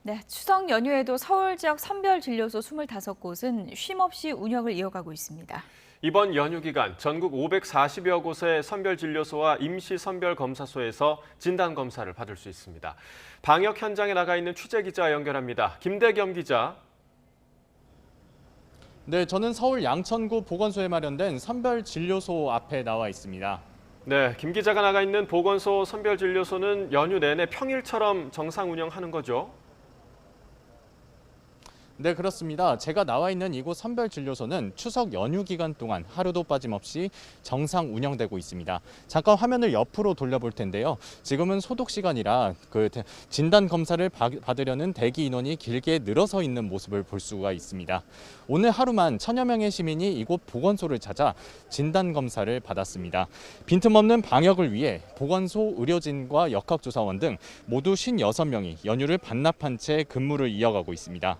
네, 추석 연휴에도 서울 지역 선별진료소 25곳은 쉼없이 운영을 이어가고 있습니다. 이번 연휴 기간 전국 540여 곳의 선별진료소와 임시선별검사소에서 진단검사를 받을 수 있습니다. 방역 현장에 나가 있는 취재기자 연결합니다. 김대겸 기자. 네, 저는 서울 양천구 보건소에 마련된 선별진료소 앞에 나와 있습니다. 네, 김 기자가 나가 있는 보건소 선별진료소는 연휴 내내 평일처럼 정상 운영하는 거죠? 네, 그렇습니다. 제가 나와 있는 이곳 선별진료소는 추석 연휴 기간 동안 하루도 빠짐없이 정상 운영되고 있습니다. 잠깐 화면을 옆으로 돌려볼 텐데요. 지금은 소독 시간이라 진단 검사를 받으려는 대기 인원이 길게 늘어서 있는 모습을 볼 수가 있습니다. 오늘 하루만 1000여 명의 시민이 이곳 보건소를 찾아 진단 검사를 받았습니다. 빈틈없는 방역을 위해 보건소 의료진과 역학조사원 등 모두 56명이 연휴를 반납한 채 근무를 이어가고 있습니다.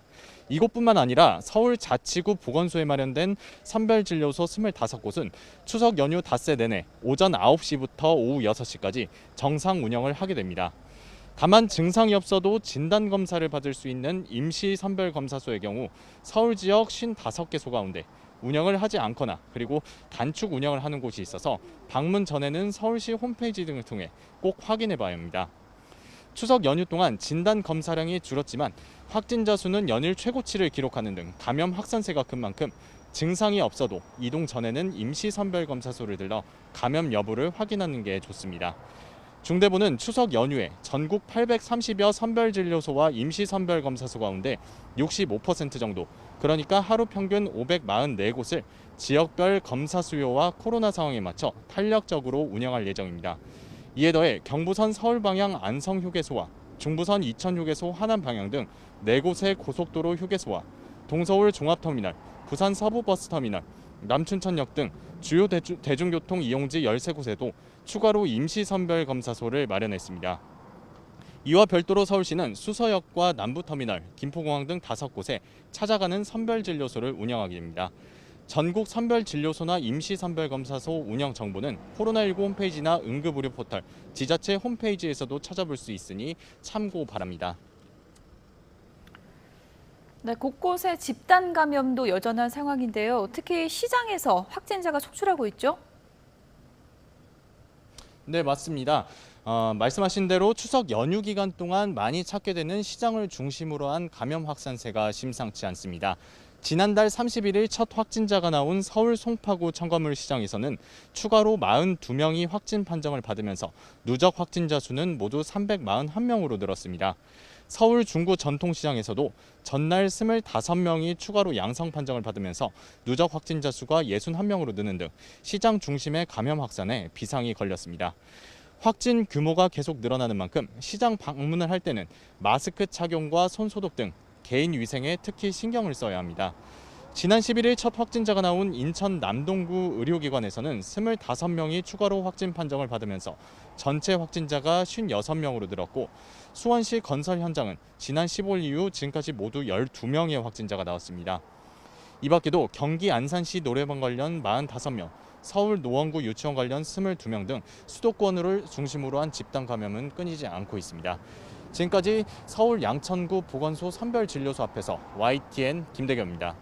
이곳뿐만 아니라 서울 자치구 보건소에 마련된 선별진료소 25곳은 추석 연휴 닷새 내내 오전 9시부터 오후 6시까지 정상 운영을 하게 됩니다. 다만 증상이 없어도 진단검사를 받을 수 있는 임시선별검사소의 경우 서울 지역 55개소 가운데 운영을 하지 않거나 그리고 단축 운영을 하는 곳이 있어서 방문 전에는 서울시 홈페이지 등을 통해 꼭 확인해 봐야 합니다. 추석 연휴 동안 진단 검사량이 줄었지만 확진자 수는 연일 최고치를 기록하는 등 감염 확산세가 큰 만큼 증상이 없어도 이동 전에는 임시선별검사소를 들러 감염 여부를 확인하는 게 좋습니다. 중대본은 추석 연휴에 전국 830여 선별진료소와 임시선별검사소 가운데 65% 정도, 그러니까 하루 평균 544곳을 지역별 검사 수요와 코로나 상황에 맞춰 탄력적으로 운영할 예정입니다. 이에 더해 경부선 서울 방향 안성 휴게소와 중부선 이천 휴게소 하남 방향 등 4곳의 고속도로 휴게소와 동서울 종합터미널, 부산 서부버스터미널, 남춘천역 등 주요 대중교통 이용지 13곳에도 추가로 임시선별검사소를 마련했습니다. 이와 별도로 서울시는 수서역과 남부터미널, 김포공항 등 5곳에 찾아가는 선별진료소를 운영하게 됩니다. 전국 선별진료소나 임시선별검사소 운영 정보는 코로나19 홈페이지나 응급의료 포털, 지자체 홈페이지에서도 찾아볼 수 있으니 참고 바랍니다. 네, 곳곳에 집단 감염도 여전한 상황인데요. 특히 시장에서 확진자가 속출하고 있죠? 네, 맞습니다. 말씀하신 대로 추석 연휴 기간 동안 많이 찾게 되는 시장을 중심으로 한 감염 확산세가 심상치 않습니다. 지난달 31일 첫 확진자가 나온 서울 송파구 청과물 시장에서는 추가로 42명이 확진 판정을 받으면서 누적 확진자 수는 모두 341명으로 늘었습니다. 서울 중구 전통시장에서도 전날 25명이 추가로 양성 판정을 받으면서 누적 확진자 수가 61명으로 느는 등 시장 중심의 감염 확산에 비상이 걸렸습니다. 확진 규모가 계속 늘어나는 만큼 시장 방문을 할 때는 마스크 착용과 손소독 등 개인 위생에 특히 신경을 써야 합니다. 지난 11일 첫 확진자가 나온 인천 남동구 의료기관에서는 25명이 추가로 확진 판정을 받으면서 전체 확진자가 56명으로 늘었고, 수원시 건설 현장은 지난 15일 이후 지금까지 모두 12명의 확진자가 나왔습니다. 이 밖에도 경기 안산시 노래방 관련 45명, 서울 노원구 유치원 관련 22명 등 수도권을 중심으로 한 집단 감염은 끊이지 않고 있습니다. 지금까지 서울 양천구 보건소 선별진료소 앞에서 YTN 김대겸입니다.